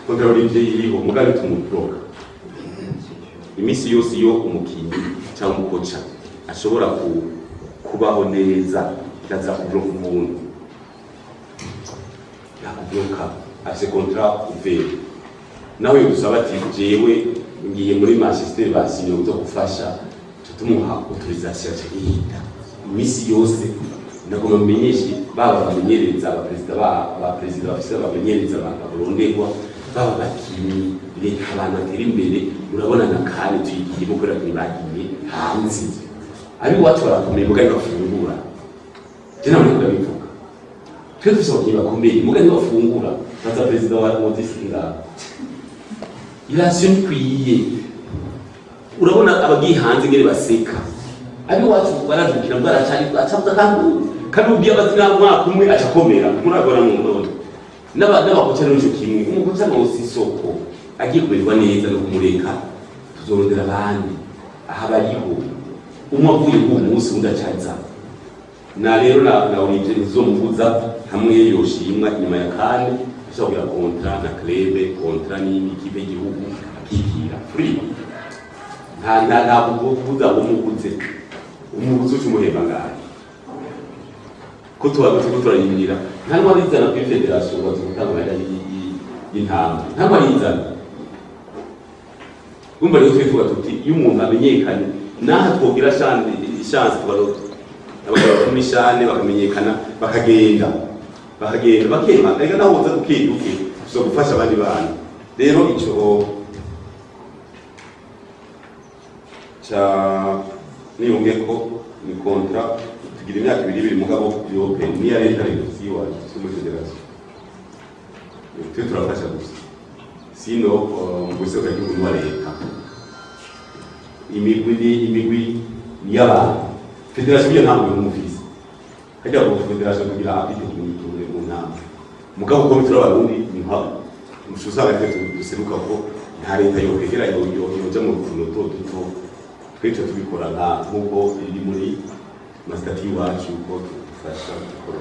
kontra Olivier iriho mugari tumuproka imisi yose yo umukinyi cyangwa umukoca ashobora kubaho neza ikaza kubloka umuntu yakubloka afise contrat ouvert nawe gusaba ati jewe ngiye muri Manchester basinye uzo gufasha tutumuha autorisation cyihita imisi yose nagomba menyeshe baba bamenyereza abapresident bafise bamenyereza baronderwa baba bakinyi leta abantu batera imbere urabona na kane tuyigiye gukora bagiye hanze ari watu barakomeye mugani bafungura jena muri ndabivuga twe tusohoye bakomeye mugani bafungura baza president wa Motisinga irasiyo kwiye urabona abagiye hanze ngere baseka ari watu barazukira baracari acabuza kandi ubiye abazina mwaka umwe acakomera muragora mu ndodo n'abakoca n'icyo kimwe umukoca n'ose isoko agiye kuberwa neza no kumureka tuzorondera abandi aha bariho umwavuye ku munsi undacaza na rero na Olivier nizomubuza hamwe yoshimwa inyuma ya kane ashobora kontra na club kontra n'ikipe y'igihugu akikira free nta kubuza umubuze cyumuheba ngaye ko turayimira nta n'arizana kuri federation bazogutanga amahera y'intamba nta n'arizana umva rero twifuza tuti iyo umuntu amenyekanye naha twogira chance tubarota abagabo kumishane bakamenyekana bakagenda bakema rega naho uza duke zo gufasha abandi bana rero ico cha niyunge ko ni kontra tugira imyaka 2 mugabo yope ni ya leta y'isiwa muri federation twe turafasha gusa sino ngose kagiye muri leta imigwi ni y'abantu federation yo ntabwo y'umufisi kajya ku federation kugira apite mu ntamba mugabo ko mitura abarundi ni mpaka mushusaga duseruka ko nta leta yo kwegera yoja mu rukundo duto twese tubikora nk'uko iri muri masitati wacu ko dufasha gukora